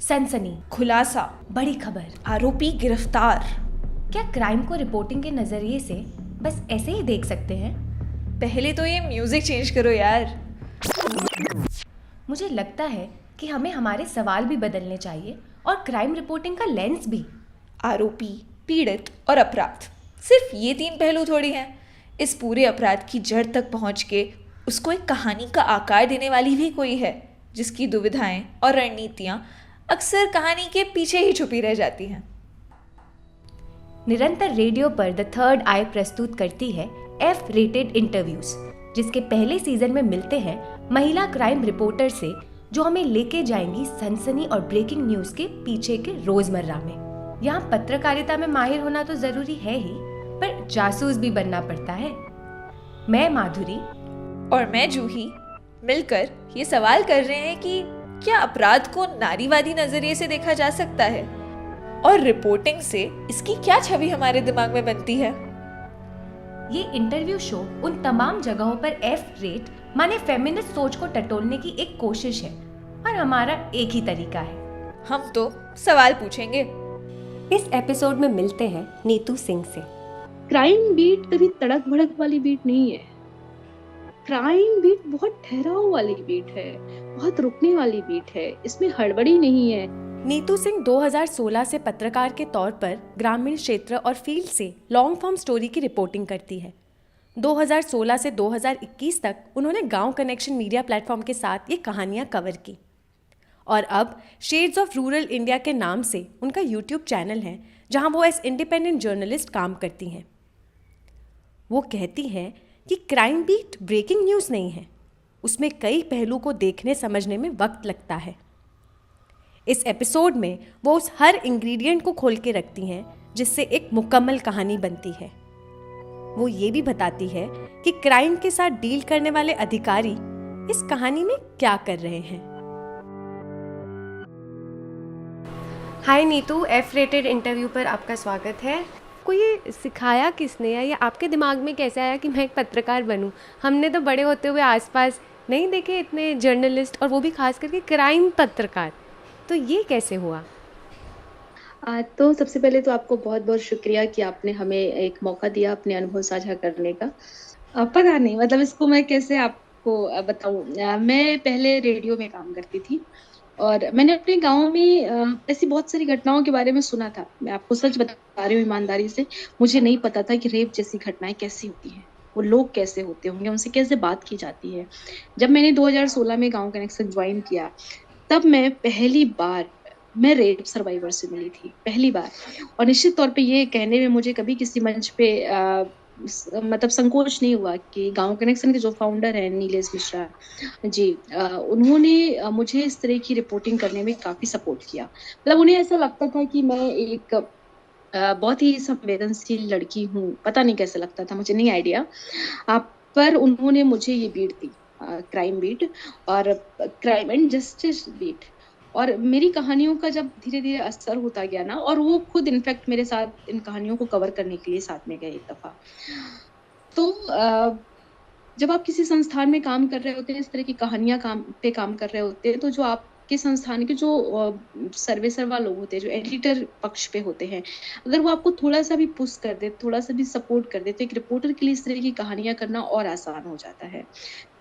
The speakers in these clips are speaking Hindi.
सनसनी, खुलासा, बड़ी खबर। आरोपी गिरफ्तार। क्या क्राइम को रिपोर्टिंग के नज़रिए से बस ऐसे ही देख सकते हैं? पहले तो ये म्यूजिक चेंज करो यार। मुझे लगता है कि हमें हमारे सवाल भी बदलने चाहिए और क्राइम रिपोर्टिंग का लेंस भी। आरोपी, पीड़ित और अपराध, सिर्फ ये 3 पहलू थोड़ी हैं। इस पूरे अपराध की जड़ तक पहुंच के उसको एक कहानी का आकार देने वाली भी कोई है, जिसकी दुविधाएं और रणनीतियां अक्सर कहानी के पीछे ही छुपी रह जाती हैं। निरंतर रेडियो पर द थर्ड आई प्रस्तुत करती है एफ रेटेड इंटरव्यूज, जिसके पहले सीजन में मिलते हैं महिला क्राइम रिपोर्टर से, जो हमें लेके जाएंगी सनसनी और ब्रेकिंग न्यूज के पीछे के रोजमर्रा में। यहाँ पत्रकारिता में माहिर होना तो जरूरी है ही, पर जासूस भी बनना पड़ता है। मैं माधुरी और मैं जूही मिलकर ये सवाल कर रहे हैं कि क्या अपराध को नारीवादी नजरिए से देखा जा सकता है, और रिपोर्टिंग से इसकी क्या छवि हमारे दिमाग में बनती है। ये इंटरव्यू शो उन तमाम जगहों पर एफ रेट माने फेमिनिस्ट सोच को टटोलने की एक कोशिश है, और हमारा एक ही तरीका है, हम तो सवाल पूछेंगे। इस एपिसोड में मिलते हैं नीतू सिंह से। क्राइम बीट कभी तड़क भड़क वाली बीट नहीं है। क्राइम बीट बहुत ठहराव वाली बीट है, बहुत रुकने वाली बीट है, इसमें हड़बड़ी नहीं है। नीतू सिंह 2016 से पत्रकार के तौर पर ग्रामीण क्षेत्र और फील्ड से लॉन्ग फॉर्म स्टोरी की रिपोर्टिंग करती है। 2016 से 2021 तक उन्होंने गांव कनेक्शन मीडिया प्लेटफॉर्म के साथ ये कहानियां कवर की, और अब शेड्स ऑफ रूरल इंडिया के नाम से उनका यूट्यूब चैनल है, जहां वो एज इंडिपेंडेंट जर्नलिस्ट काम करती हैं। वो कहती हैं कि क्राइम बीट ब्रेकिंग न्यूज़ नहीं है, उसमें कई पहलू को देखने समझने में वक्त लगता है। इस एपिसोड में वो उस हर इंग्रेडिएंट को खोल के रखती हैं जिससे एक मुकम्मल कहानी बनती है। वो ये भी बताती है कि क्राइम के साथ डील करने वाले अधिकारी इस कहानी में क्या कर रहे हैं। हाय नीतू, एफ रेटेड इंटरव्यू पर आपका स्वागत है। को ये सिखाया किसने, या ये आपके दिमाग में कैसे आया कि मैं एक पत्रकार बनूं? हमने तो बड़े होते हुए आसपास नहीं देखे इतने जर्नलिस्ट, और वो भी खास करके क्राइम पत्रकार, तो ये कैसे हुआ? तो सबसे पहले तो आपको बहुत बहुत शुक्रिया कि आपने हमें एक मौका दिया अपने अनुभव साझा करने का। पता नहीं मतलब इसको मैं कैसे आपको बताऊं। मैं पहले रेडियो में काम करती थी, और मैंने अपने गांव में ऐसी बहुत सारी घटनाओं के बारे में सुना था। मैं आपको सच बता रही हूँ ईमानदारी से, मुझे नहीं पता था कि रेप जैसी घटनाएं कैसी होती हैं, वो लोग कैसे होते होंगे, उनसे कैसे बात की जाती है। जब मैंने 2016 में गांव कनेक्शन ज्वाइन किया, तब मैं रेप सर्वाइवर से मिली थी पहली बार। और निश्चित तौर पे ये कहने में मुझे कभी किसी मंच पे मतलब संकोच नहीं हुआ कि गांव कनेक्शन के जो फाउंडर हैं नीलेश मिश्रा जी, उन्होंने मुझे इस तरह की रिपोर्टिंग करने में काफी सपोर्ट किया। मतलब उन्हें ऐसा लगता था कि मैं एक बहुत ही संवेदनशील लड़की हूँ, पता नहीं कैसे लगता था, मुझे नहीं आइडिया। पर उन्होंने मुझे ये बीट दी, क्राइम बीट और क्राइम एंड जस्टिस बीट। और मेरी कहानियों का जब धीरे धीरे असर होता गया ना, और वो खुद इनफैक्ट मेरे साथ इन कहानियों को कवर करने के लिए साथ में गए एक दफा। तो जब आप किसी संस्थान में काम कर रहे होते हैं, इस तरह की कहानियां काम कर रहे होते हैं, तो जो आपके संस्थान के जो सर्वेसर्वा लोग होते हैं, जो एडिटर पक्ष पे होते हैं, अगर वो आपको थोड़ा सा भी पुश कर दे, थोड़ा सा भी सपोर्ट कर दे, तो एक रिपोर्टर के लिए इस तरह की कहानियां करना और आसान हो जाता है।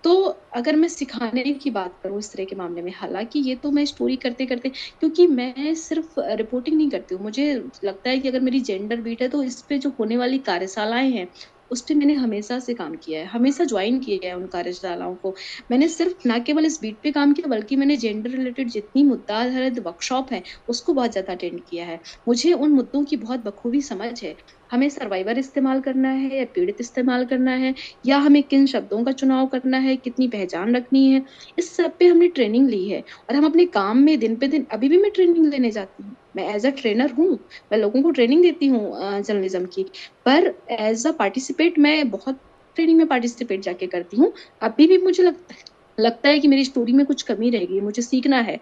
तो अगर मैं सिखाने की बात करूँ इस तरह के मामले में, हालांकि ये तो मैं स्टोरी करते करते, क्योंकि मैं सिर्फ रिपोर्टिंग नहीं करती हूँ, मुझे लगता है कि अगर मेरी जेंडर बीट है तो इस पे जो होने वाली कार्यशालाएं हैं उस पे मैंने हमेशा से काम किया है, हमेशा ज्वाइन किया है उन कार्यशालाओं को। मैंने सिर्फ ना केवल इस बीट पे काम किया, बल्कि मैंने जेंडर रिलेटेड जितनी मुद्दा आधारित वर्कशॉप है उसको बहुत ज्यादा अटेंड किया है। मुझे उन मुद्दों की बहुत बखूबी समझ है। हमें सर्वाइवर इस्तेमाल करना है या पीड़ित इस्तेमाल करना है, या हमें किन शब्दों का चुनाव करना है, कितनी पहचान रखनी है, इस सब पे हमने ट्रेनिंग ली है। और हम अपने काम में दिन पे दिन, अभी भी मैं ट्रेनिंग लेने जाती हूँ, मैं एज अ ट्रेनर हूँ, मैं लोगों को ट्रेनिंग देती हूँ जर्नलिज्म की। पर एज अ पार्टिसिपेट मैं बहुत ट्रेनिंग में पार्टिसिपेट जाके करती हूँ। अभी भी मुझे लगता है कि मेरी स्टोरी में कुछ कमी रह गई, मुझे सीखना है।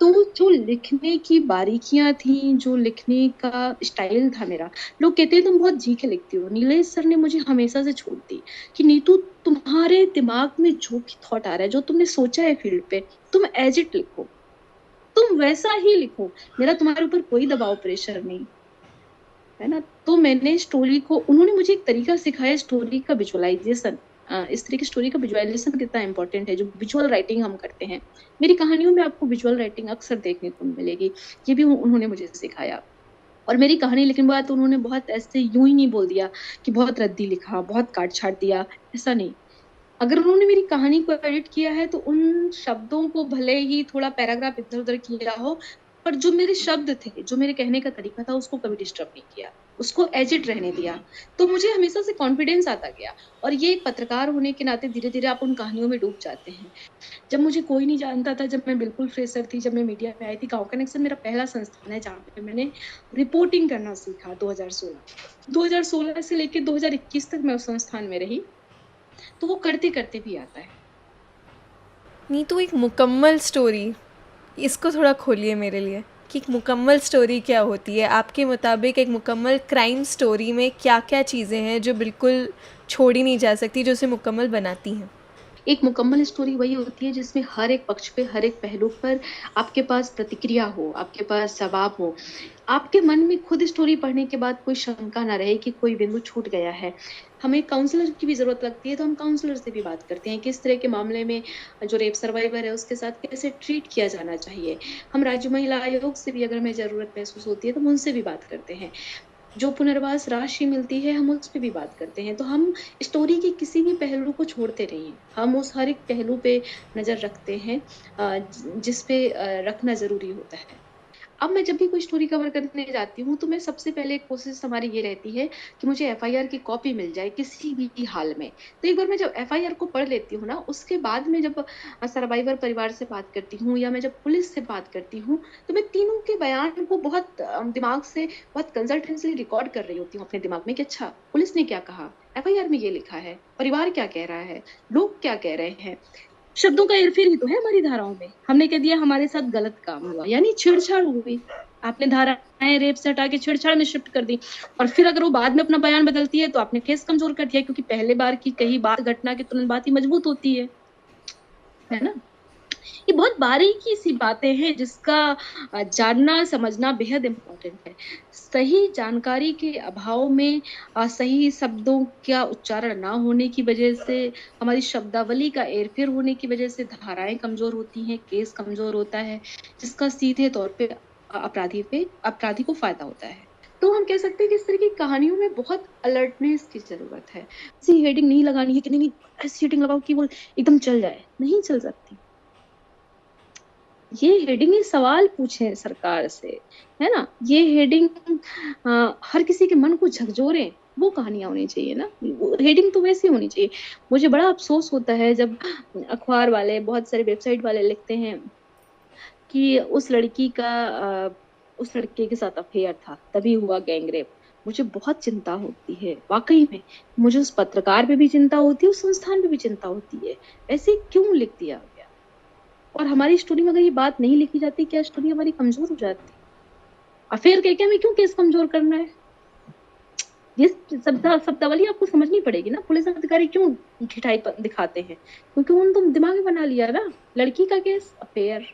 तो जो लिखने की बारीकियां थी, जो लिखने का स्टाइल था मेरा, लोग कहते हैं तुम बहुत जी के लिखती हो। नीलेश सर ने मुझे हमेशा से छोड़ दी कि नीतू, तुम्हारे दिमाग में जो भी थॉट आ रहा है, जो तुमने सोचा है फील्ड पे, तुम एज इट लिखो। तुम वैसा ही लिखो, मेरा तुम्हारे ऊपर कोई दबाव प्रेशर नहीं है ना। तो मैंने स्टोरी को, उन्होंने मुझे एक तरीका सिखाया स्टोरी का विजुअलाइजेशन, इस तरह की स्टोरी का विजुअलाइजेशन कितना इंपॉर्टेंट है, जो विजुअल राइटिंग हम करते हैं। मेरी कहानियों में आपको विजुअल राइटिंग अक्सर देखने को मिलेगी, ये भी उन्होंने मुझे सिखाया। और मेरी कहानी लिखने के बाद उन्होंने बहुत ऐसे यूं ही नहीं बोल दिया कि बहुत रद्दी लिखा, बहुत काट छाट दिया, ऐसा नहीं। अगर उन्होंने मेरी कहानी को एडिट किया है तो उन शब्दों को भले ही थोड़ा पैराग्राफ इधर उधर किया हो, पर जो मेरे शब्द थे, जो मेरे कहने का तरीका था, उसको कभी डिस्टर्ब नहीं किया, उसको एज इट रहने दिया। तो मुझे हमेशा से कॉन्फिडेंस आता गया। और ये एक पत्रकार होने के नाते धीरे धीरे आप उन कहानियों में डूब जाते हैं। जब मुझे कोई नहीं जानता था, जब मैं बिल्कुल फ्रेशर थी, जब मैं मीडिया में आई थी, गांव कनेक्शन मेरा पहला संस्थान है जहाँ पे मैंने रिपोर्टिंग करना सीखा। 2016 से लेकर 2021 तक मैं उस संस्थान में रही, तो वो करते करते भी आता है। नीतू, एक मुकम्मल स्टोरी, इसको थोड़ा खोलिए मेरे लिए कि एक मुकम्मल स्टोरी क्या होती है आपके मुताबिक। एक मुकम्मल क्राइम स्टोरी में क्या क्या चीज़ें हैं जो बिल्कुल छोड़ी नहीं जा सकती, जो उसे मुकम्मल बनाती हैं? एक मुकम्मल स्टोरी वही होती है जिसमें हर एक पक्ष पे, हर एक पहलू पर आपके पास प्रतिक्रिया हो, आपके पास जवाब हो, आपके मन में खुद स्टोरी पढ़ने के बाद कोई शंका ना रहे कि कोई बिंदु छूट गया है। हमें काउंसलर की भी जरूरत लगती है, तो हम काउंसलर से भी बात करते हैं किस तरह के मामले में जो रेप सर्वाइवर है उसके साथ कैसे ट्रीट किया जाना चाहिए। हम राज्य महिला आयोग से भी अगर हमें जरूरत महसूस होती है तो हम उनसे भी बात करते हैं। जो पुनर्वास राशि मिलती है हम उस पे भी बात करते हैं। तो हम स्टोरी के किसी भी पहलू को छोड़ते नहीं हैं, हम उस हर एक पहलू पे नजर रखते हैं जिस पे रखना जरूरी होता है। अब मैं जब भी कोई स्टोरी कवर करने जाती हूँ तो मैं सबसे पहले कोशिश हमारी ये रहती है कि मुझे एफआईआर की कॉपी मिल जाए किसी भी हाल में। तो एक बार मैं जब एफआईआर को पढ़ लेती हूँ ना, उसके बाद में जब सर्वाइवर परिवार से बात करती हूँ या मैं जब पुलिस से बात करती हूँ, तो मैं तीनों के बयान को बहुत दिमाग से बहुत कंसल्टेंसली रिकॉर्ड कर रही होती हूँ अपने दिमाग में कि अच्छा पुलिस ने क्या कहा, एफआईआर में ये लिखा है, परिवार क्या कह रहा है, लोग क्या कह रहे हैं। शब्दों का हेरफेर ही तो है हमारी धाराओं में। हमने कह दिया हमारे साथ गलत काम हुआ, यानी छेड़छाड़ हुई, आपने धाराएं रेप से हटा के छेड़छाड़ में शिफ्ट कर दी। और फिर अगर वो बाद में अपना बयान बदलती है तो आपने केस कमजोर कर दिया, क्योंकि पहले बार की कही बात घटना के तुरंत बाद ही मजबूत होती है ना। ये बहुत बारीकी सी बातें हैं जिसका जानना समझना बेहद इम्पोर्टेंट है। सही जानकारी के अभाव में सही शब्दों का उच्चारण ना होने की वजह से, हमारी शब्दावली का हेरफेर होने की वजह से धाराएं कमजोर होती हैं, केस कमजोर होता है, जिसका सीधे तौर पे अपराधी को फायदा होता है। तो हम कह सकते हैं कि इस तरह की कहानियों में बहुत अलर्टनेस की जरूरत है। ऐसी हेडिंग नहीं लगानी है कि नहीं ऐसी हेडिंग लगाओ कि वो एकदम चल जाए, नहीं चल सकती। ये हेडिंग ही सवाल पूछे सरकार से, है ना। ये हेडिंग हर किसी के मन को झकझोरे, वो कहानियां होनी चाहिए ना। हेडिंग तो वैसी होनी चाहिए। मुझे बड़ा अफसोस होता है जब अखबार वाले, बहुत सारे वेबसाइट वाले लिखते हैं कि उस लड़की का उस लड़के के साथ अफेयर था तभी हुआ गैंगरेप। मुझे बहुत चिंता होती है वाकई में। मुझे उस पत्रकार पे भी चिंता होती है, उस संस्थान पे भी चिंता होती है। ऐसे क्यों लिख दिया गया? और हमारी स्टोरी में अगर ये बात नहीं लिखी जाती, क्या स्टोरी हमारी कमजोर हो जाती? अफेयर कह के हमें क्यों केस कमजोर करना है? ये शब्दावली आपको समझनी पड़ेगी ना। पुलिस अधिकारी क्यों ढिठाई दिखाते हैं? क्योंकि उन्होंने तो दिमाग में बना लिया ना, लड़की का केस अफेयर,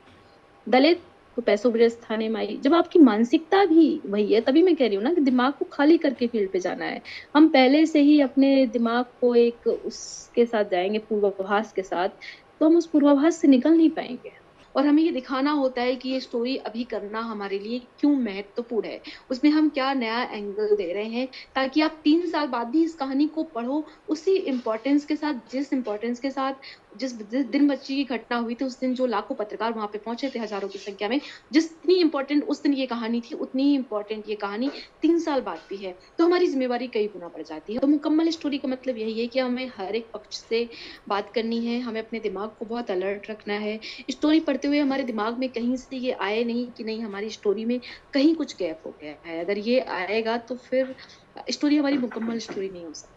दलित तो पैसों वजह से थाने में आई। जब आपकी मानसिकता भी वही है, तभी मैं कह रही हूँ ना कि दिमाग को खाली करके फील्ड पे जाना है। हम पहले से ही अपने दिमाग को एक उसके साथ जाएंगे, पूर्वाभास के साथ, तो हम उस पूर्वाभास से निकल नहीं पाएंगे। और हमें ये दिखाना होता है कि ये स्टोरी अभी करना हमारे लिए क्यों महत्वपूर्ण है, उसमें हम क्या नया एंगल दे रहे हैं, ताकि आप 3 साल बाद भी इस कहानी को पढ़ो उसी इम्पोर्टेंस के साथ, जिस इम्पोर्टेंस के साथ जिस दिन बच्ची की घटना हुई थी उस दिन जो लाखों पत्रकार वहां पे पहुंचे थे हजारों की संख्या में, जितनी इम्पोर्टेंट उस दिन ये कहानी थी उतनी ही इम्पोर्टेंट ये कहानी 3 साल बाद भी है। तो हमारी जिम्मेवारी कई गुना बढ़ जाती है। तो मुकम्मल स्टोरी का मतलब यही है कि हमें हर एक पक्ष से बात करनी है, हमें अपने दिमाग को बहुत अलर्ट रखना है। स्टोरी पढ़ते हुए हमारे दिमाग में कहीं से ये आए नहीं कि नहीं हमारी स्टोरी में कहीं कुछ गैप हो गया है। अगर ये आएगा तो फिर स्टोरी हमारी मुकम्मल स्टोरी नहीं हो सकती।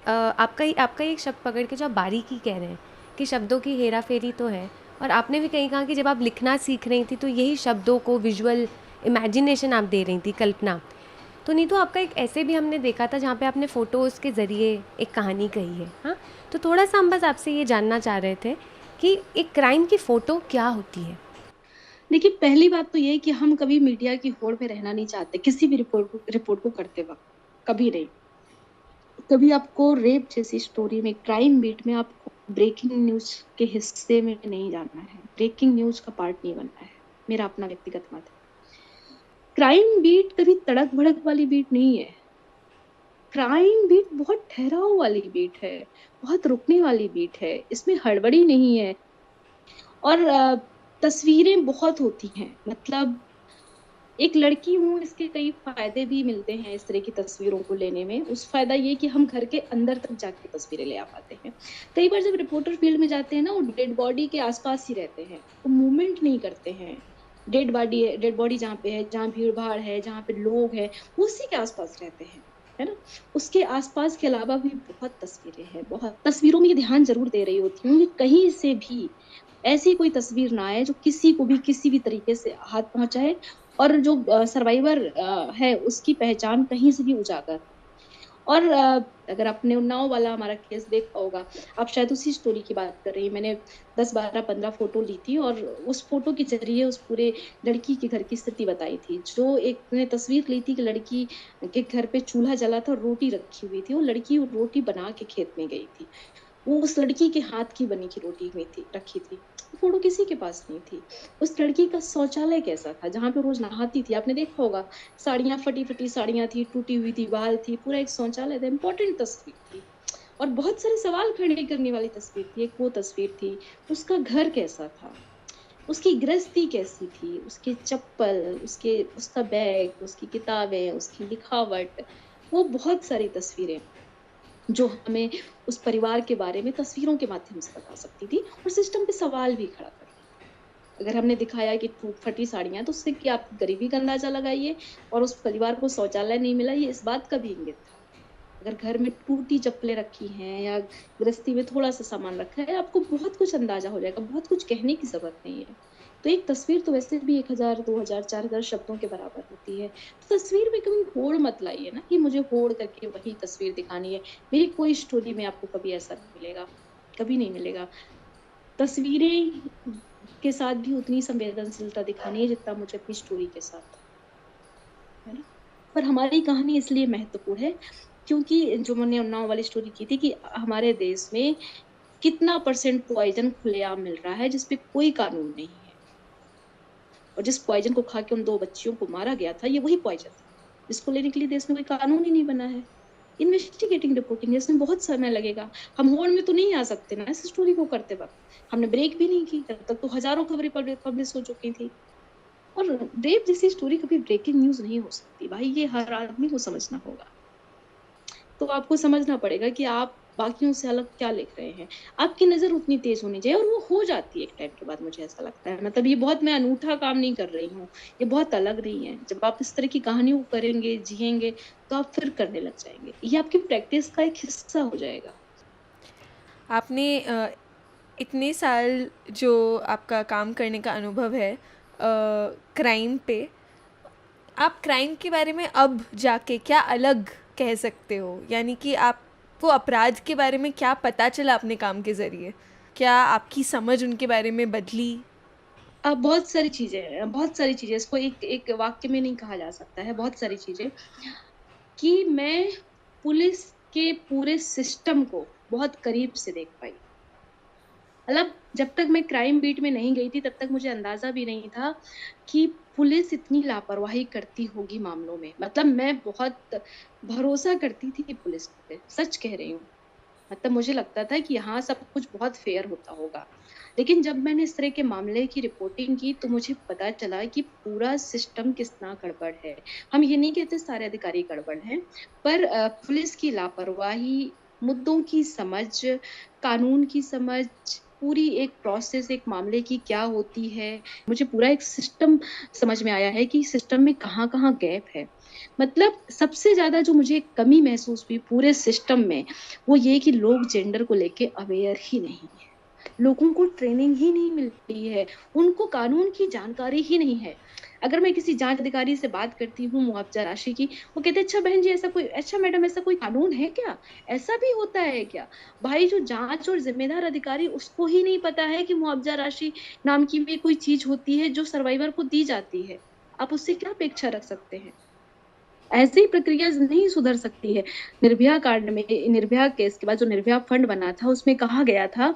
आपका एक शब्द पकड़ के जो आप बारीकी कह रहे हैं कि शब्दों की हेरा फेरी तो है, और आपने भी कहीं कहा कि जब आप लिखना सीख रही थी तो यही शब्दों को विजुअल इमेजिनेशन आप दे रही थी, कल्पना। तो नीतू, आपका एक ऐसे भी हमने देखा था जहाँ पे आपने फ़ोटोज़ के ज़रिए एक कहानी कही है। हाँ, तो थोड़ा सा हम बस आपसे ये जानना चाह रहे थे कि एक क्राइम की फ़ोटो क्या होती है? देखिए, पहली बात तो ये है कि हम कभी मीडिया की होड़ में रहना नहीं चाहते, किसी भी रिपोर्ट को करते वक़्त, कभी नहीं। कभी आपको रेप जैसी स्टोरी में, क्राइम बीट में आपको ब्रेकिंग न्यूज़ के हिस्से में नहीं जाना है, ब्रेकिंग न्यूज़ का पार्ट नहीं बनना है, मेरा अपना व्यक्तिगत मत है। क्राइम बीट कभी तड़क-भड़क वाली बीट नहीं है। क्राइम बीट बहुत ठहराव वाली बीट है, बहुत रुकने वाली बीट है, इसमें हड़बड़ी नहीं है और तस्वीरें बहुत होती हैं। मतलब एक लड़की हूँ, इसके कई फ़ायदे भी मिलते हैं इस तरह की तस्वीरों को लेने में। उस फ़ायदा ये कि हम घर के अंदर तक जाके तस्वीरें ले आ पाते हैं। कई बार जब रिपोर्टर फ़ील्ड में जाते हैं ना, वो डेड बॉडी के आस-पास ही रहते हैं, वो मूवमेंट नहीं करते हैं। डेड बॉडी जहाँ पे है, जहाँ भीड़-भाड़ है, जहाँ पे लोग हैं, वो उसी के आस-पास रहते हैं, है ना? उसके आस-पास के अलावा भी बहुत तस्वीरें हैं, बहुत। तस्वीरों में ये ध्यान ज़रूर दे रही होती हूँ कि कहीं से भी ऐसी कोई तस्वीर ना आए जो किसी को भी किसी भी तरीके से हाथ पहुँचाए और जो सर्वाइवर है उसकी पहचान कहीं से भी उजागर हो। और अगर आपने उन्नाव वाला हमारा केस देखा होगा, आप शायद उसी स्टोरी की बात कर रही हैं। मैंने 10, 12, 15 फ़ोटो ली थी और उस फ़ोटो के ज़रिए उस पूरे लड़की के घर की स्थिति बताई थी। जो एक मैंने तस्वीर ली थी कि लड़की के घर पे चूल्हा जला था और रोटी रखी हुई थी। वो लड़की वो रोटी बना के खेत में गई थी। वो उस लड़की के हाथ की बनी की रोटी हुई थी रखी थी। फ़ोटो किसी के पास नहीं थी। उस लड़की का शौचालय कैसा था, जहाँ पे रोज़ नहाती थी, आपने देखा होगा, साड़ियाँ फटी-फटी साड़ियाँ थी, टूटी हुई दीवार थी, पूरा एक शौचालय था, इम्पोर्टेंट तस्वीर थी। और बहुत सारे सवाल खड़े करने वाली तस्वीर थी, एक वो तस्वीर थी। उसका घर कैसा था? उसकी गृहस्थी कैसी थी? उसके चप्पल, उसका बैग, उसकी किताबें, उसकी लिखावट, वो बहुत सारी तस्वीरें जो हमें उस परिवार के बारे में तस्वीरों के माध्यम से बता सकती थी और सिस्टम पे सवाल भी खड़ा करती थी। अगर हमने दिखाया कि टूट फटी साड़ियाँ तो उससे क्या आप गरीबी का अंदाज़ा लगाइए और उस परिवार को शौचालय नहीं मिला, ये इस बात का भी इंगित था। अगर घर में टूटी चप्पलें रखी हैं या गृहस्थी में थोड़ा-सा सामान रखा है, आपको बहुत कुछ अंदाज़ा हो जाएगा, बहुत कुछ कहने की ज़रूरत नहीं है। तो एक तस्वीर तो वैसे भी 1000, 2000, 4000 शब्दों के बराबर होती है। तो तस्वीर में कभी होड़ मत लाइए ना कि मुझे होड़ करके वही तस्वीर दिखानी है। मेरी कोई स्टोरी में आपको कभी ऐसा नहीं मिलेगा, कभी नहीं मिलेगा। तस्वीरें के साथ भी उतनी संवेदनशीलता दिखानी है जितना मुझे अपनी स्टोरी के साथ, है ना? पर हमारी कहानी इसलिए महत्वपूर्ण है क्योंकि जो मैंने उन्नाव वाली स्टोरी की थी कि हमारे देश में कितना परसेंट पॉइज़न खुलेआम मिल रहा है जिस पे कोई कानून नहीं है। और जिस पॉइज़न को खा के उन 2 बच्चियों को मारा गया था, ये वही पॉइज़न था, जिसको लेने के लिए देश में कोई कानून ही नहीं बना है। इन्वेस्टिगेटिंग रिपोर्टिंग है, इसमें बहुत समय लगेगा। हम होड़ में तो नहीं आ सकते ना इस स्टोरी को करते वक़्त। हमने ब्रेक भी नहीं की, तब तक तो हज़ारों खबरें पब्लिश हो चुकी थी। और रेप जैसी स्टोरी कभी ब्रेकिंग न्यूज़ नहीं हो सकती भाई, ये हर आदमी को समझना होगा। तो आपको समझना पड़ेगा कि आप बाकियों से अलग क्या लिख रहे हैं। आपकी नज़र उतनी तेज़ होनी चाहिए और वो हो जाती है एक टाइम के बाद, मुझे ऐसा लगता है। मतलब ये बहुत मैं अनूठा काम नहीं कर रही हूँ, ये बहुत अलग नहीं है। जब आप इस तरह की कहानियों को करेंगे, जिएँगे, तो आप फिर करने लग जाएँगे। ये आपकी प्रैक्टिस का एक हिस्सा हो जाएगा। आपने इतने साल जो आपका काम करने का अनुभव है क्राइम पे, आप क्राइम के बारे में अब जाके क्या अलग कह सकते हो? यानी कि आपको अपराध के बारे में क्या पता चला अपने काम के ज़रिए? क्या आपकी समझ उनके बारे में बदली? बहुत सारी चीज़ें हैं, बहुत सारी चीज़ें, इसको एक एक वाक्य में नहीं कहा जा सकता है, बहुत सारी चीज़ें कि मैं पुलिस के पूरे सिस्टम को बहुत करीब से देख पाई। मतलब जब तक मैं क्राइम बीट में नहीं गई थी, तब तक मुझे अंदाज़ा भी नहीं था कि पुलिस इतनी लापरवाही करती होगी मामलों में। मतलब मैं बहुत भरोसा करती थी पुलिस पे, सच कह रही हूँ। मतलब मुझे लगता था कि हाँ, सब कुछ बहुत फ़ेयर होता होगा। लेकिन जब मैंने इस तरह के मामले की रिपोर्टिंग की, तो मुझे पता चला कि पूरा सिस्टम कितना गड़बड़ है। हम ये नहीं कहते सारे अधिकारी गड़बड़ हैं, पर पुलिस की लापरवाही, मुद्दों की समझ, कानून की समझ, पूरी एक प्रोसेस एक मामले की क्या होती है, मुझे पूरा एक सिस्टम समझ में आया है कि सिस्टम में कहाँ-कहाँ गैप है। मतलब सबसे ज़्यादा जो मुझे कमी महसूस हुई पूरे सिस्टम में, वो ये कि लोग जेंडर को लेके अवेयर ही नहीं हैं। लोगों को ट्रेनिंग ही नहीं मिल रही है, उनको कानून की जानकारी ही नहीं है। अगर मैं किसी जांच अधिकारी से बात करती हूँ मुआवजा राशि की, वो कहते हैं अच्छा बहन जी ऐसा कोई, अच्छा मैडम ऐसा कोई कानून है क्या? ऐसा भी होता है क्या? भाई जो जांच और जिम्मेदार अधिकारी उसको ही नहीं पता है कि मुआवजा राशि नाम की भी कोई चीज होती है जो सर्वाइवर को दी जाती है। आप उससे क्या अपेक्षा रख सकते हैं? ऐसे ही प्रक्रिया नहीं सुधर सकती है। निर्भया कांड में, निर्भया केस के बाद जो निर्भया फंड बना था उसमें कहा गया था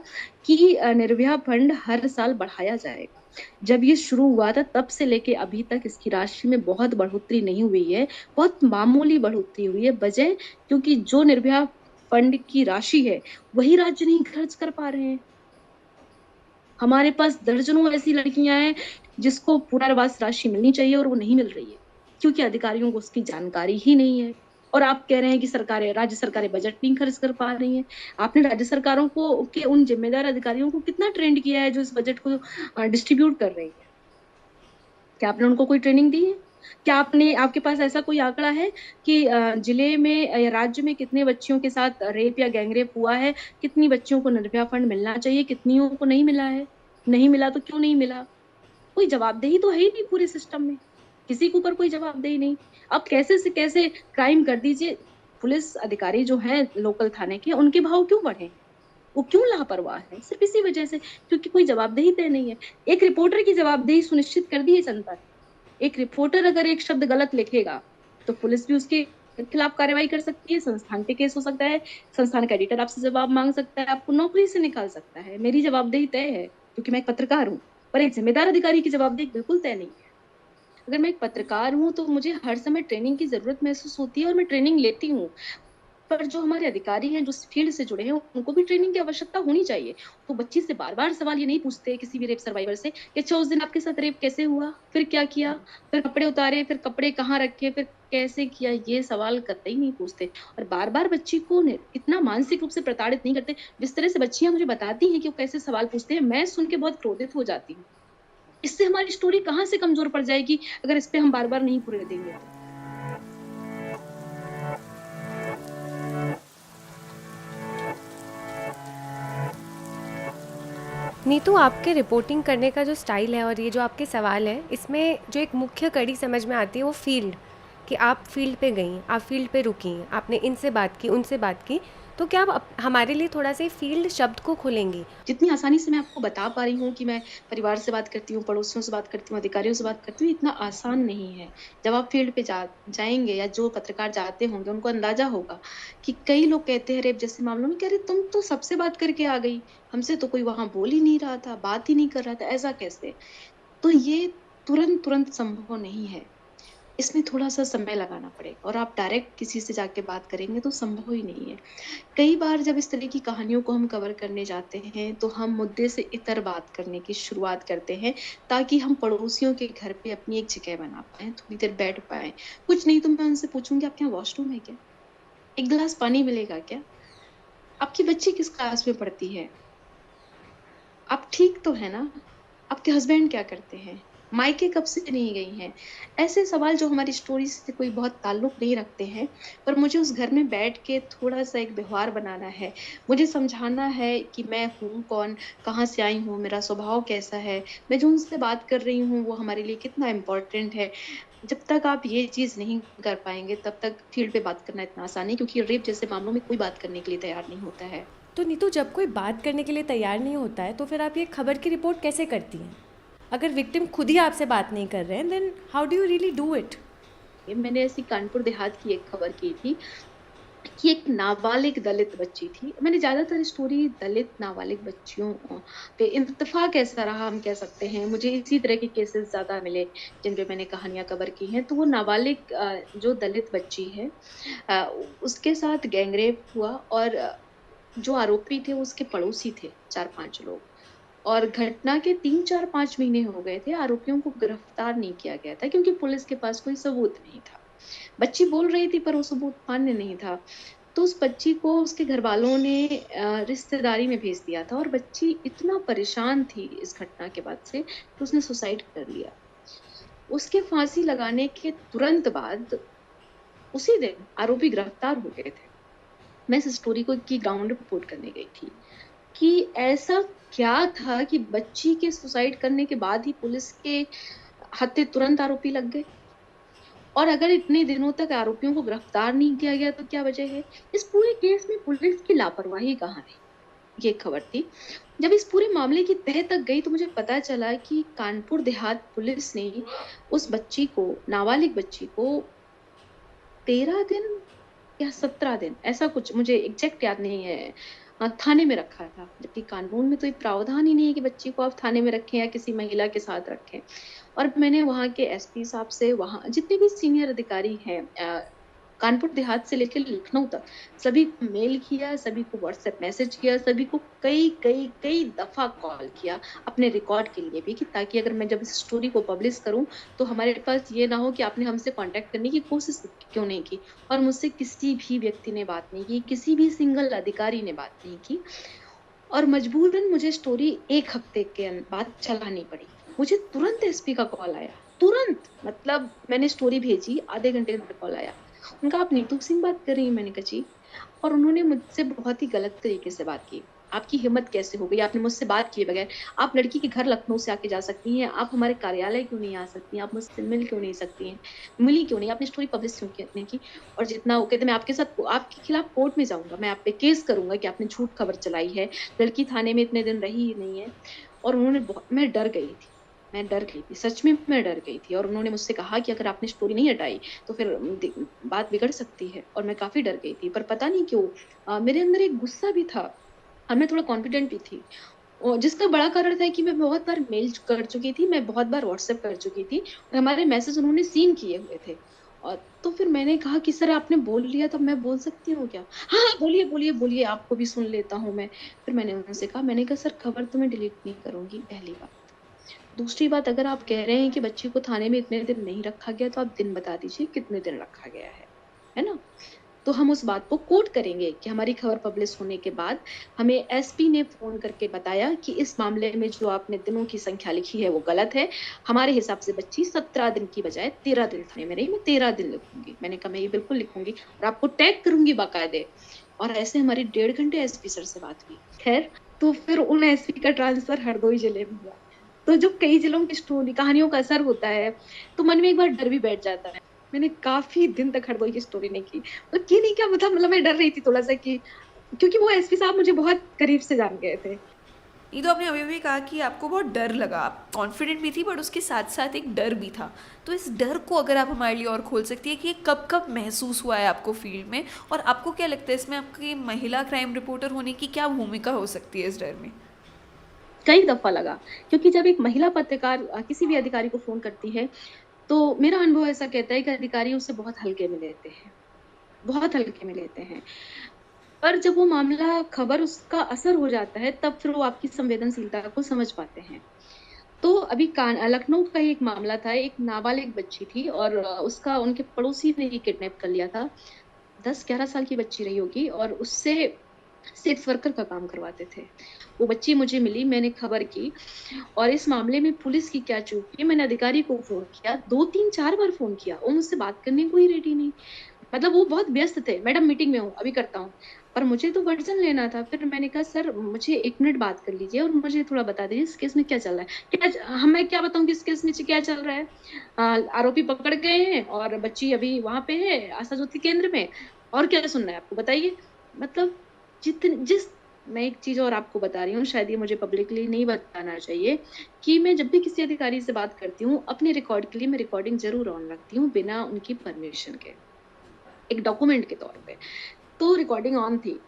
कि निर्भया फंड हर साल बढ़ाया जाएगा। जब ये शुरू हुआ था तब से लेके अभी तक इसकी राशि में बहुत बढ़ोतरी नहीं हुई है, बहुत मामूली बढ़ोतरी हुई है। वजह क्योंकि जो निर्भया फंड की राशि है वही राज्य नहीं खर्च कर पा रहे हैं। हमारे पास दर्जनों ऐसी लड़कियां हैं जिसको पुनर्वास राशि मिलनी चाहिए और वो नहीं मिल रही है क्योंकि अधिकारियों को उसकी जानकारी ही नहीं है। और आप कह रहे हैं कि सरकारें, राज्य सरकारें बजट नहीं खर्च कर पा रही हैं। आपने राज्य सरकारों को के उन जिम्मेदार अधिकारियों को कितना ट्रेंड किया है जो इस बजट को डिस्ट्रीब्यूट कर रही है? क्या आपने उनको कोई ट्रेनिंग दी है? क्या आपने, आपके पास ऐसा कोई आंकड़ा है कि जिले में या राज्य में कितने बच्चियों के साथ रेप या गैंगरेप हुआ है? कितनी बच्चियों को निर्भया फंड मिलना चाहिए, कितनियों को नहीं मिला है? नहीं मिला तो क्यों नहीं मिला? कोई जवाबदेही तो है ही नहीं पूरे सिस्टम में, किसी के ऊपर कोई जवाबदेही नहीं। अब कैसे से कैसे क्राइम कर दीजिए, पुलिस अधिकारी जो हैं लोकल थाने के, उनके भाव क्यों बढ़े? वो क्यों लापरवाह है? सिर्फ इसी वजह से, क्योंकि कोई जवाबदेही तय नहीं है। एक रिपोर्टर की जवाबदेही सुनिश्चित कर दी है जनता ने। एक रिपोर्टर अगर एक शब्द गलत लिखेगा तो पुलिस भी उसके खिलाफ कार्रवाई कर सकती है, संस्थान पे केस हो सकता है, संस्थान का एडिटर आपसे जवाब मांग सकता है, आपको नौकरी से निकाल सकता है। मेरी जवाबदेही तय है क्योंकि मैं एक पत्रकार हूँ, पर एक जिम्मेदार अधिकारी की जवाबदेही बिल्कुल तय नहीं है। अगर मैं एक पत्रकार हूँ तो मुझे हर समय ट्रेनिंग की जरूरत महसूस होती है और मैं ट्रेनिंग लेती हूँ, पर जो हमारे अधिकारी हैं जो इस फील्ड से जुड़े हैं उनको भी ट्रेनिंग की आवश्यकता होनी चाहिए। तो बच्ची से बार बार सवाल ये नहीं पूछते किसी भी रेप सर्वाइवर से कि अच्छा उस दिन आपके साथ रेप कैसे हुआ, फिर क्या किया, फिर कपड़े उतारे, फिर कपड़े कहाँ रखे, फिर कैसे किया, ये सवाल कतई नहीं पूछते। और बार बार बच्ची को इतना मानसिक रूप से प्रताड़ित नहीं करते। जिस तरह से बच्चियां मुझे बताती हैं कि वो कैसे सवाल पूछते हैं, मैं सुन के बहुत क्रोधित हो जाती हूँ। इससे हमारी स्टोरी कहाँ से कमजोर पड़ जाएगी अगर इस पे हम बार बार नहीं पूरे देंगे तो। नीतू, आपके रिपोर्टिंग करने का जो स्टाइल है और ये जो आपके सवाल है, इसमें जो एक मुख्य कड़ी समझ में आती है वो फील्ड, कि आप फील्ड पे गई, आप फील्ड पे रुकी, आपने इनसे बात की, उनसे बात की। तो क्या आप हमारे लिए थोड़ा सा फील्ड शब्द को खोलेंगी? जितनी आसानी से मैं आपको बता पा रही हूँ कि मैं परिवार से बात करती हूँ, पड़ोसियों से बात करती हूँ, अधिकारियों से बात करती हूँ, इतना आसान नहीं है। जब आप फील्ड पे जाएंगे या जो पत्रकार जाते होंगे उनको अंदाजा होगा कि कई लोग कहते हैं रेप जैसे मामलों में, कह रहे तुम तो सबसे बात करके आ गई, हमसे तो कोई वहां बोल ही नहीं रहा था, बात ही नहीं कर रहा था, ऐसा कैसे? तो ये तुरंत तुरंत संभव नहीं है, इसमें थोड़ा सा समय लगाना पड़ेगा। और आप डायरेक्ट किसी से जाके बात करेंगे तो संभव ही नहीं है। कई बार जब इस तरह की कहानियों को हम कवर करने जाते हैं तो हम मुद्दे से इतर बात करने की शुरुआत करते हैं ताकि हम पड़ोसियों के घर पे अपनी एक जगह बना पाए, थोड़ी देर बैठ पाए। कुछ नहीं तो मैं उनसे पूछूंगी आपके यहाँ वॉशरूम है क्या, एक गिलास पानी मिलेगा क्या, आपकी बच्ची किस क्लास में पढ़ती है, आप ठीक तो है ना, आपके हस्बैंड क्या करते हैं, मायके कब से नहीं गई हैं? ऐसे सवाल जो हमारी स्टोरी से कोई बहुत ताल्लुक नहीं रखते हैं, पर मुझे उस घर में बैठ के थोड़ा-सा एक व्यवहार बनाना है। मुझे समझाना है कि मैं हूँ कौन, कहाँ से आई हूँ, मेरा स्वभाव कैसा है, मैं जो उनसे बात कर रही हूँ वो हमारे लिए कितना इम्पोर्टेंट है। जब तक आप ये चीज़ नहीं कर पाएँगे तब तक फील्ड पे बात करना इतना आसान नहीं, क्योंकि रेप जैसे मामलों में कोई बात करने के लिए तैयार नहीं होता है। तो नीतू, जब कोई बात करने के लिए तैयार नहीं होता है तो फिर आप ये खबर की रिपोर्ट कैसे करती हैं? अगर विक्टिम खुद ही आपसे बात नहीं कर रहे हैं, then how do you really do it? मैंने ऐसी कानपुर देहात की एक खबर की थी कि एक नाबालिग दलित बच्ची थी। मैंने ज़्यादातर स्टोरी दलित नाबालिग बच्चियों पे इत्तेफाक ऐसा रहा, हम कह सकते हैं। मुझे इसी तरह के केसेस ज़्यादा मिले जिन पे मैंने कहानियाँ कवर की हैं। तो वो नाबालिग जो दलित बच्ची है, अ, उसके साथ गैंगरेप हुआ और जो आरोपी थे वो उसके पड़ोसी थे, 4-5 लोग। और घटना के 3-4-5 महीने हो गए थे, आरोपियों को गिरफ्तार नहीं किया गया था क्योंकि पुलिस के पास कोई सबूत नहीं था। बच्ची बोल रही थी पर वो सबूत मान्य नहीं था। तो उस बच्ची को उसके घरवालों ने रिश्तेदारी में भेज दिया था और बच्ची इतना परेशान थी इस घटना के बाद से कि उसने सुसाइड कर लिया। उसके फांसी लगाने के तुरंत बाद उसी दिन आरोपी गिरफ्तार हो गए थे। मैं इस स्टोरी को की ग्राउंड रिपोर्ट करने गई थी कि ऐसा क्या था कि बच्ची के सुसाइड करने के बाद ही पुलिस के हत्थे तुरंत आरोपी लग गए। और अगर इतने दिनों तक आरोपियों को गिरफ्तार नहीं किया गया तो क्या वजह है? इस पूरे केस में पुलिस की लापरवाही कहाँ है? ये खबर थी। जब इस पूरे मामले की तह तक गई तो मुझे पता चला कि कानपुर देहात पुलिस ने उस बच्ची को, नाबालिग बच्ची को 13 दिन या 17 दिन, ऐसा कुछ, मुझे एग्जैक्ट याद नहीं है, थाने में रखा था। जबकि कानून में तो ये प्रावधान ही नहीं है कि बच्ची को आप थाने में रखें या किसी महिला के साथ रखें। और मैंने वहाँ के एसपी साहब से, वहाँ जितने भी सीनियर अधिकारी हैं, कानपुर देहात से लेकर लखनऊ तक, सभी को मेल किया, सभी को व्हाट्सएप मैसेज किया, सभी को कई कई कई दफा कॉल किया, अपने रिकॉर्ड के लिए भी, कि ताकि अगर मैं जब इस स्टोरी को पब्लिश करूं तो हमारे पास ये ना हो कि आपने हमसे कांटेक्ट करने की कोशिश क्यों नहीं की। और मुझसे किसी भी व्यक्ति ने बात नहीं की, किसी भी सिंगल अधिकारी ने बात नहीं की। और मजबूरन मुझे स्टोरी एक हफ्ते के बाद चलानी पड़ी। मुझे तुरंत एसपी का कॉल आया, तुरंत, मतलब मैंने स्टोरी भेजी, आधे घंटे के अंदर कॉल आया। उनका, आप नीतू सिंह बात कर रही हैं? मैंने कहा जी। और उन्होंने मुझसे बहुत ही गलत तरीके से बात की। आपकी हिम्मत कैसे हो गई? आपने मुझसे बात किए बगैर, आप लड़की के घर लखनऊ से आके जा सकती हैं, आप हमारे कार्यालय क्यों नहीं आ सकती हैं, आप मुझसे मिल क्यों नहीं सकती हैं, मिली क्यों नहीं, आपने स्टोरी पब्लिश क्यों की? और जितना वो कहते, मैं आपके साथ, आपके खिलाफ कोर्ट में जाऊंगा, मैं आप पे केस करूंगा कि आपने झूठ खबर चलाई है, लड़की थाने में इतने दिन रही ही नहीं है। और उन्होंने मैं डर गई थी, मैं डर गई थी, सच में मैं डर गई थी। और उन्होंने मुझसे कहा कि अगर आपने स्टोरी नहीं हटाई तो फिर बात बिगड़ सकती है। और मैं काफी डर गई थी, पर पता नहीं क्यों मेरे अंदर एक गुस्सा भी था और मैं थोड़ा कॉन्फिडेंट भी थी। और जिसका बड़ा कारण था कि मैं बहुत बार मेल कर चुकी थी, मैं बहुत बार व्हाट्सएप कर चुकी थी, और हमारे मैसेज उन्होंने सीन किए हुए थे। और तो फिर मैंने कहा कि सर आपने बोल लिया तो मैं बोल सकती हूँ क्या? हाँ हाँ, बोलिए बोलिए बोलिए, आपको भी सुन लेता हूँ मैं। फिर मैंने उनसे कहा, मैंने कहा सर खबर तो मैं डिलीट नहीं करूंगी, पहली बात। दूसरी बात, अगर आप कह रहे हैं कि बच्ची को थाने में इतने दिन नहीं रखा गया तो आप दिन बता दीजिए कितने दिन रखा गया है ना? तो हम उस बात को कोट करेंगे कि हमारी खबर पब्लिश होने के बाद हमें एसपी ने फोन करके बताया कि इस मामले में जो आपने दिनों की संख्या लिखी है वो गलत है। हमारे हिसाब से बच्ची 17 दिन की बजाय 13 दिन थाने में रही। मैं 13 दिन लिखूंगी। मैंने कहा मैं ये बिल्कुल लिखूंगी और आपको टैग करूंगी बाकायदे। और ऐसे हमारी 1.5 घंटे एसपी सर से बात हुई। खैर, तो फिर उन एसपी का ट्रांसफर हरदोई जिले में हुआ। तो जो कई जिलों की स्टोरी कहानियों का असर होता है तो मन में एक बार डर भी बैठ जाता है। मैंने काफी दिन तक हरदोई की स्टोरी नहीं की, मतलब की नहीं, क्या मतलब मैं डर रही थी थोड़ा सा, कि क्योंकि वो एसपी साहब मुझे बहुत करीब से जान गए थे। ये तो आपने अभी भी कहा कि आपको बहुत डर लगा, आप कॉन्फिडेंट भी थी बट उसके साथ साथ एक डर भी था। तो इस डर को अगर आप हमारे लिए और खोल सकती है कि ये कब कब महसूस हुआ है आपको फील्ड में, और आपको क्या लगता है इसमें आपकी महिला क्राइम रिपोर्टर होने की क्या भूमिका हो सकती है इस डर में? कई दफा लगा, क्योंकि जब एक महिला पत्रकार किसी भी अधिकारी को फोन करती है तो मेरा अनुभव ऐसा कहता है कि अधिकारी उसे बहुत हल्के में लेते हैं, बहुत हल्के में लेते हैं। पर जब वो मामला, खबर, उसका असर हो जाता है तब फिर वो आपकी संवेदनशीलता को समझ पाते हैं। तो अभी लखनऊ का ही एक मामला था। एक नाबालिग बच्ची थी और उसका उनके पड़ोसी ने ही किडनैप कर लिया था। 10-11 साल की बच्ची रही होगी और उससे सेक्स वर्कर का काम करवाते थे। वो बच्ची मुझे मिली, मैंने खबर की और इस मामले में पुलिस की क्या चूक है, मैंने अधिकारी को फोन किया, 2-3-4 बार फोन किया, वो मुझसे बात करने को ही रेडी नहीं। मतलब वो बहुत व्यस्त थे, मैडम मीटिंग में हूँ, अभी करता हूँ। पर मुझे तो वर्जन लेना था। फिर मैंने कहा सर मुझे 1 मिनट बात कर लीजिए और मुझे थोड़ा बता दीजिए इस केस में क्या चल रहा है। क्या हमें क्या बताऊं कि इस केस में क्या चल रहा है? आरोपी पकड़ गए हैं और बच्ची अभी वहां पे है आशा ज्योति केंद्र में, और क्या सुनना है आपको, बताइए। मतलब जिस मैं एक चीज और आपको बता रही हूँ, शायद ये मुझे पब्लिकली नहीं बताना चाहिए, कि मैं जब भी किसी अधिकारी से बात करती हूँ अपने रिकॉर्ड के लिए मैं रिकॉर्डिंग जरूर ऑन रखती हूँ, बिना उनकी परमिशन के, एक डॉक्यूमेंट के तौर पे। तो रिकॉर्डिंग ऑन थी।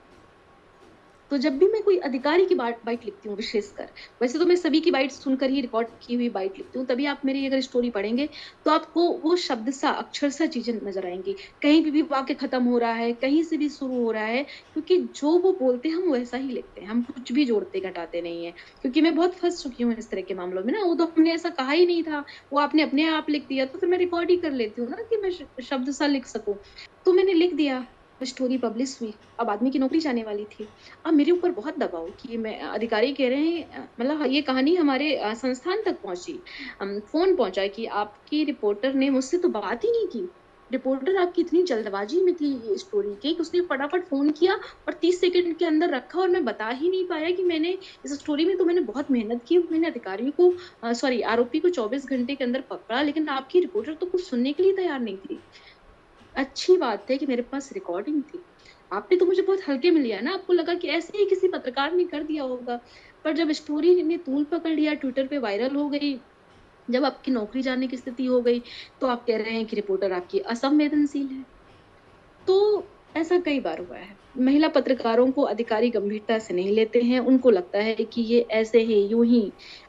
तो जब भी मैं कोई अधिकारी की बाइट लिखती हूँ विशेषकर, वैसे तो मैं सभी की बाइट सुनकर ही रिकॉर्ड की हुई बाइट लिखती हूँ, तभी आप मेरी अगर स्टोरी पढ़ेंगे तो आपको वो शब्द सा, अक्षर सा चीजें नजर आएंगी। कहीं भी वाक्य खत्म हो रहा है, कहीं से भी शुरू हो रहा है, क्योंकि जो वो बोलते हैं हम वैसा ही लिखते हैं, हम कुछ भी जोड़ते घटाते नहीं है। क्योंकि मैं बहुत फंस चुकी हूँ इस तरह के मामलों में ना, वो तो हमने ऐसा कहा ही नहीं था, वो आपने अपने आप लिख दिया, तो फिर मैं रिकॉर्ड ही कर लेती हूँ ना कि मैं शब्द सा लिख सकूं। तो मैंने लिख दिया, स्टोरी पब्लिश हुई। अब आदमी की नौकरी जाने वाली थी। अब मेरे ऊपर बहुत दबाव कि मैं, अधिकारी कह रहे हैं, मतलब ये कहानी हमारे संस्थान तक पहुंची, फोन पहुंचा कि आपकी रिपोर्टर ने मुझसे तो बात ही नहीं की, रिपोर्टर आपकी इतनी जल्दबाजी में थी ये स्टोरी के कि उसने फटाफट फ़ोन किया और 30 सेकंड के अंदर रखा और मैं बता ही नहीं पाया कि मैंने इस स्टोरी में तो मैंने बहुत मेहनत की, मैंने अधिकारियों को सॉरी आरोपी को 24 घंटे के अंदर पकड़ा, लेकिन आपकी रिपोर्टर तो कुछ सुनने के लिए तैयार नहीं थी। अच्छी बात है कि मेरे पास रिकॉर्डिंग थी। आपने तो मुझे बहुत हल्के में लिया ना, आपको लगा कि ऐसे ही किसी पत्रकार ने कर दिया होगा। पर जब स्टोरी ने तूल पकड़ लिया, ट्विटर पे वायरल हो गई, जब आपकी नौकरी जाने की स्थिति हो गई, तो आप कह रहे हैं कि रिपोर्टर आपकी असंवेदनशील है। तो ऐसा कई बार हुआ है। महिला पत्रकारों को अधिकारी गंभीरता से नहीं लेते हैं, उनको लगता है कि ये ऐसे ही, यूँ ही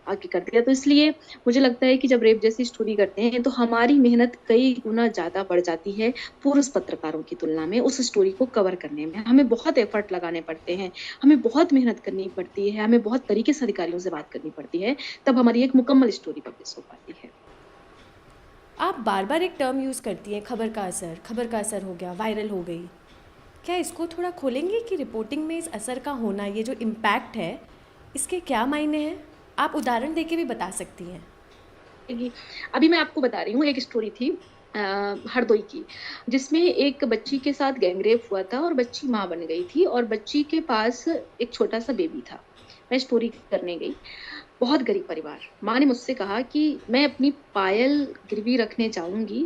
आके कर दिया। तो इसलिए मुझे लगता है कि जब रेप जैसी स्टोरी करते हैं, तो हमारी मेहनत कई गुना ज़्यादा बढ़ जाती है पुरुष पत्रकारों की तुलना में उस स्टोरी को कवर करने में। हमें बहुत एफर्ट लगाने पड़ते हैं, हमें बहुत मेहनत करनी पड़ती है, हमें बहुत तरीके से अधिकारियों से बात करनी पड़ती है, तब हमारी एक मुकम्मल स्टोरी पब्लिश हो पाती है। आप बार बार एक टर्म यूज़ करती हैं, खबर का असर हो गया, वायरल हो गई। क्या इसको थोड़ा खोलेंगे कि रिपोर्टिंग में इस असर का होना, ये जो इम्पैक्ट है, इसके क्या मायने हैं? आप उदाहरण देके भी बता सकती हैं। कि अभी मैं आपको बता रही हूँ, एक स्टोरी थी हरदोई की, जिसमें एक बच्ची के साथ गैंगरेप हुआ था और बच्ची माँ बन गई थी और बच्ची के पास एक छोटा सा बेबी था। मैं स्टोरी करने गई, बहुत गरीब परिवार। माँ ने मुझसे कहा कि मैं अपनी पायल गिरवी रखने जाऊँगी।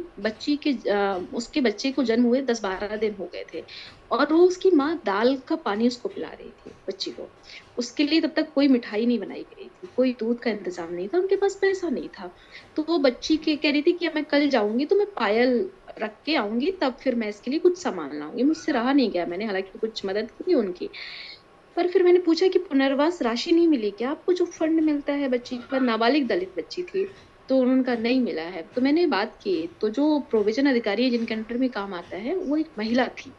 उसके बच्चे को जन्म हुए 10-12 दिन हो गए थे और वो उसकी माँ दाल का पानी उसको पिला रही थी बच्ची को। उसके लिए तब तक कोई मिठाई नहीं बनाई गई थी, कोई दूध का इंतज़ाम नहीं था, उनके पास पैसा नहीं था। तो वो बच्ची के कह रही थी कि मैं कल जाऊँगी तो मैं पायल रख के आऊँगी, तब फिर मैं इसके लिए कुछ सामान लाऊँगी। मुझसे रहा नहीं गया, मैंने हालाँकि कुछ मदद की उनकी। पर फिर मैंने पूछा कि पुनर्वास राशि नहीं मिली क्या आपको, जो फंड मिलता है बच्ची पर? नाबालिग दलित बच्ची थी, तो उन्होंने कहा नहीं मिला है। तो मैंने बात की, तो जो प्रोविजन अधिकारी है जिनके अंडर में काम आता है, वो एक महिला थी।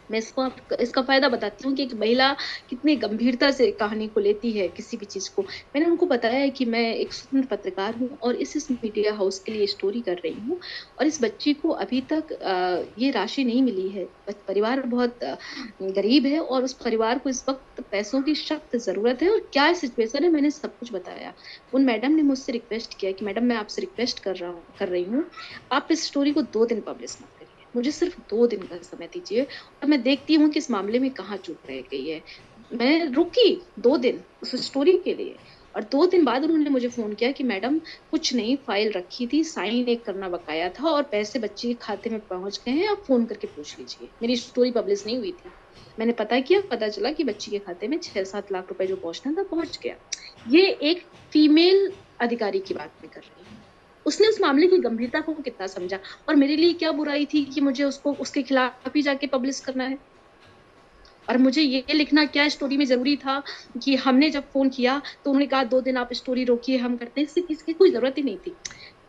मैं इसका फ़ायदा बताती हूँ कि एक महिला कितनी गंभीरता से कहानी को लेती है, किसी भी चीज़ को। मैंने उनको बताया कि मैं एक स्वतंत्र पत्रकार हूँ और इस मीडिया हाउस के लिए स्टोरी कर रही हूँ और इस बच्ची को अभी तक ये राशि नहीं मिली है। परिवार बहुत गरीब है और उस परिवार को इस वक़्त पैसों की सख्त ज़रूरत है और क्या सिचुएशन है, मैंने सब कुछ बताया। उन मैडम ने मुझसे रिक्वेस्ट किया कि मैडम मैं आपसे रिक्वेस्ट कर रही हूँ, आप इस स्टोरी को 2 दिन पब्लिश मत करिए। मुझे सिर्फ़ 2 दिन का समय दीजिए और मैं देखती हूँ कि इस मामले में कहाँ चूक रह गई है। मैं रुकी 2 दिन उस स्टोरी के लिए और 2 दिन बाद उन्होंने मुझे फ़ोन किया कि मैडम कुछ नहीं, फ़ाइल रखी थी, साइन एक करना बकाया था और पैसे बच्ची के खाते में पहुँच गए हैं, आप फ़ोन करके पूछ लीजिए। मेरी स्टोरी पब्लिश नहीं हुई थी। मैंने पता किया, पता चला कि बच्ची के खाते में 6-7 लाख रुपए जो पहुँचना था, पहुँच गया। ये एक फीमेल अधिकारी की बात मैं कर रही हूँ। उसने उस मामले की गंभीरता को कितना समझा और मेरे लिए क्या बुराई थी कि मुझे उसको उसके खिलाफ ही जाके पब्लिश करना है। और मुझे ये लिखना क्या स्टोरी में ज़रूरी था कि हमने जब फ़ोन किया तो उन्होंने कहा 2 दिन आप स्टोरी रोकिए, हम करते हैं, इसकी कोई ज़रूरत ही नहीं थी।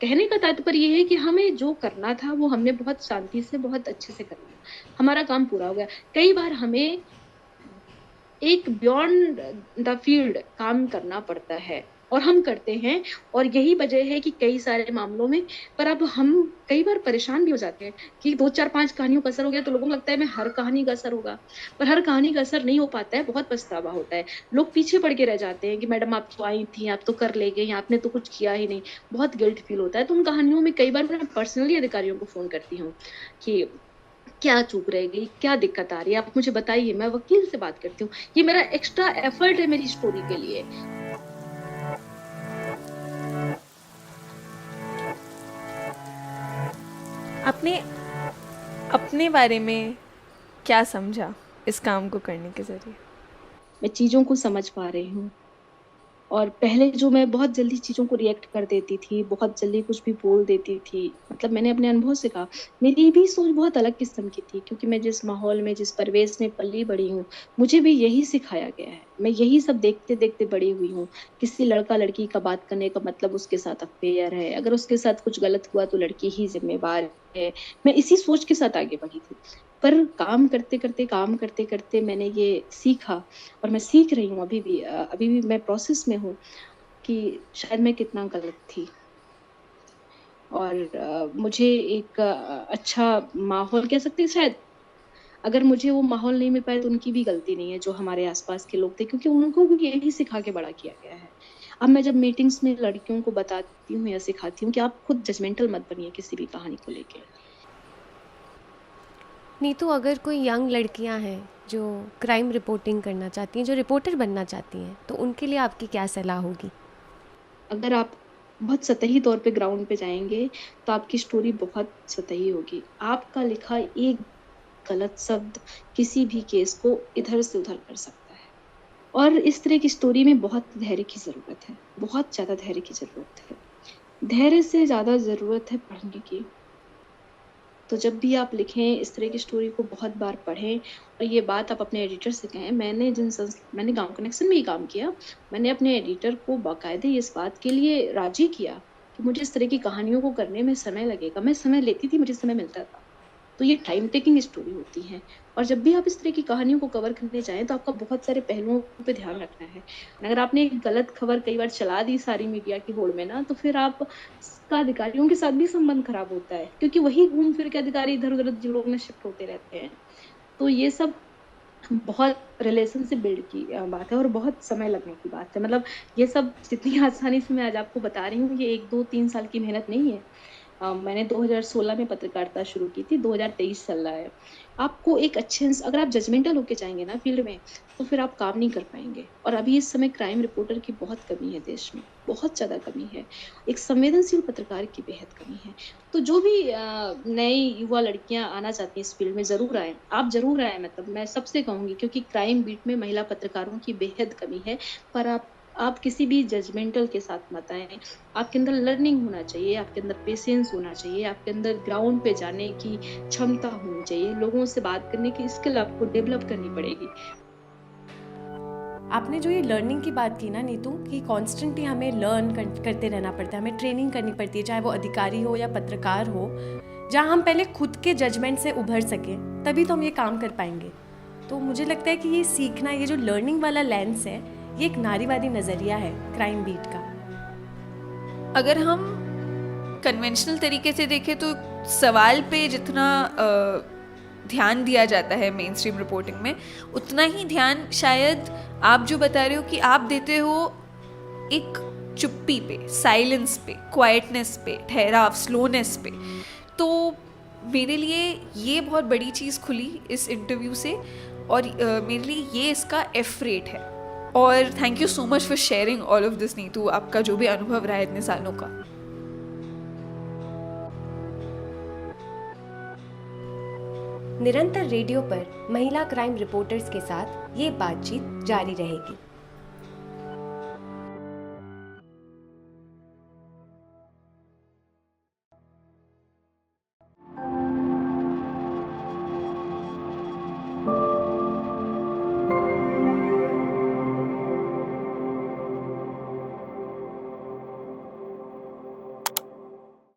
कहने का तात्पर्य ये है कि हमें जो करना था वो हमने बहुत शांति से, बहुत अच्छे से कर लिया। हमारा काम पूरा हो गया। कई बार हमें एक बियॉन्ड द फील्ड काम करना पड़ता है और हम करते हैं और यही वजह है कि कई सारे मामलों में पर अब हम कई बार परेशान भी हो जाते हैं कि 2-4-5 कहानियों का असर हो गया तो लोगों को लगता है मैं हर कहानी का असर होगा, पर हर कहानी का असर नहीं हो पाता है, बहुत पछतावा होता है। लोग पीछे पड़ के रह जाते हैं कि मैडम आप तो आई थी, आप तो कर ले गई, आपने तो कुछ किया ही नहीं, बहुत गिल्ट फील होता है। तो उन कहानियों में कई बार मैं पर्सनली अधिकारियों को फ़ोन करती हूँ कि क्या चूक रह गई? क्या दिक्कत आ रही है? आप मुझे बताइए, मैं वकील से बात करती हूँ। ये मेरा एक्स्ट्रा एफर्ट है मेरी स्टोरी के लिए। आपने अपने बारे में क्या समझा इस काम को करने के ज़रिए? मैं चीज़ों को समझ पा रही हूँ और पहले जो मैं बहुत जल्दी चीज़ों को रिएक्ट कर देती थी, बहुत जल्दी कुछ भी बोल देती थी, मतलब मैंने अपने अनुभव से कहा, मेरी भी सोच बहुत अलग किस्म की थी क्योंकि मैं जिस माहौल में, जिस परिवेश में पली-बड़ी हूँ, मुझे भी यही सिखाया गया है। मैं यही सब देखते-देखते बड़ी हुई हूँ। किसी लड़का-लड़की का बात करने का मतलब उसके साथ अफ़ेयर है, अगर उसके साथ कुछ गलत हुआ तो लड़की ही ज़िम्मेवार है। मैं इसी सोच के साथ आगे बढ़ी थी। पर काम करते-करते मैंने ये सीखा और मैं सीख रही हूँ अभी भी मैं प्रोसेस में हूँ कि शायद मैं कितना गलत थी और मुझे एक अच्छा माहौल कह सकते हैं शायद। अगर मुझे वो माहौल नहीं मिल पाया तो उनकी भी गलती नहीं है जो हमारे आस-पास के लोग थे क्योंकि उनको भी यही सिखा के बड़ा किया गया है। अब मैं जब मीटिंग्स में लड़कियों को बताती हूँ या सिखाती हूँ कि आप खुद जजमेंटल मत बनिए किसी भी कहानी को लेके। नीतू, अगर कोई यंग लड़कियां हैं जो क्राइम रिपोर्टिंग करना चाहती हैं, जो रिपोर्टर बनना चाहती हैं, तो उनके लिए आपकी क्या सलाह होगी? अगर आप बहुत सतही तौर पे ग्राउंड पे जाएँगे, तो आपकी स्टोरी बहुत सतही होगी। आपका लिखा एक गलत शब्द किसी भी केस को इधर से उधर कर सकता है। और इस तरह की स्टोरी में बहुत धैर्य की ज़रूरत है, बहुत ज़्यादा धैर्य की ज़रूरत है। धैर्य से ज़्यादा ज़रूरत है पढ़ने की। तो जब भी आप लिखें, इस तरह की स्टोरी को बहुत बार पढ़ें और ये बात आप अपने एडिटर से कहें। मैंने गाँव कनेक्शन में ही काम किया। मैंने अपने एडिटर को बाकायदे इस बात के लिए राज़ी किया कि मुझे इस तरह की कहानियों को करने में समय लगेगा। मैं समय लेती थी, मुझे समय मिलता था। तो ये टाइम टेकिंग स्टोरी होती हैं और जब भी आप इस तरह की कहानियों को कवर करने जाएँ, तो आपका बहुत सारे पहलुओं पे ध्यान रखना है। अगर आपने एक गलत खबर कई बार चला दी सारी मीडिया की होड़ में ना, तो फिर आपका अधिकारियों के साथ भी संबंध खराब होता है, क्योंकि वही घूम फिर के अधिकारी इधर-उधर जिलों में शिफ्ट होते रहते हैं। तो ये सब बहुत रिलेशन से बिल्ड की बात है और बहुत समय लगने की बात है। मतलब ये सब जितनी आसानी से मैं आज आपको बता रही हूँ, ये 1, 2, 3 साल की मेहनत नहीं है। मैंने 2016 में पत्रकारिता शुरू की थी, 2023 चल रहा है। आपको एक अच्छे अगर आप जजमेंटल होके जाएँगे ना फ़ील्ड में, तो फिर आप काम नहीं कर पाएँगे और अभी इस समय क्राइम रिपोर्टर की बहुत कमी है देश में, बहुत ज़्यादा कमी है। एक संवेदनशील पत्रकार की बेहद कमी है। तो जो भी नई युवा लड़कियाँ आना चाहती हैं इस फ़ील्ड में, ज़रूर आएँ। आप ज़रूर आएँ, मतलब मैं सबसे कहूँगी, क्योंकि क्राइम बीट में महिला पत्रकारों की बेहद कमी है। पर आप किसी भी जजमेंटल के साथ मत आएँ। आपके अंदर लर्निंग होना चाहिए, आपके अंदर पेशेंस होना चाहिए, आपके अंदर ग्राउंड पे जाने की क्षमता होनी चाहिए, लोगों से बात करने की स्किल आपको डेवलप करनी पड़ेगी। आपने जो ये लर्निंग की बात की ना नीतू, कि कॉन्स्टेंटली हमें करते रहना पड़ता है, हमें ट्रेनिंग करनी पड़ती है, चाहे वो अधिकारी हो या पत्रकार हो, जहाँ हम पहले खुद के जजमेंट से उभर सकें, तभी तो हम ये काम कर पाएंगे। तो मुझे लगता है कि ये सीखना, ये जो लर्निंग वाला लेंस है, ये एक नारीवादी नज़रिया है क्राइम बीट का। अगर हम कन्वेंशनल तरीके से देखें तो सवाल पे जितना ध्यान दिया जाता है मेन स्ट्रीम रिपोर्टिंग में, उतना ही ध्यान शायद आप जो बता रहे हो कि आप देते हो एक चुप्पी पे, साइलेंस पे, क्वाइटनेस पे, ठहराव, स्लोनेस पे। तो मेरे लिए ये बहुत बड़ी चीज़ खुली इस इंटरव्यू से और मेरे लिए ये इसका एफ रेट है। और thank you so much for sharing all of this Neetu, आपका जो भी अनुभव रहा है इतने सालों का। निरंतर रेडियो पर महिला क्राइम रिपोर्टर्स के साथ ये बातचीत जारी रहेगी।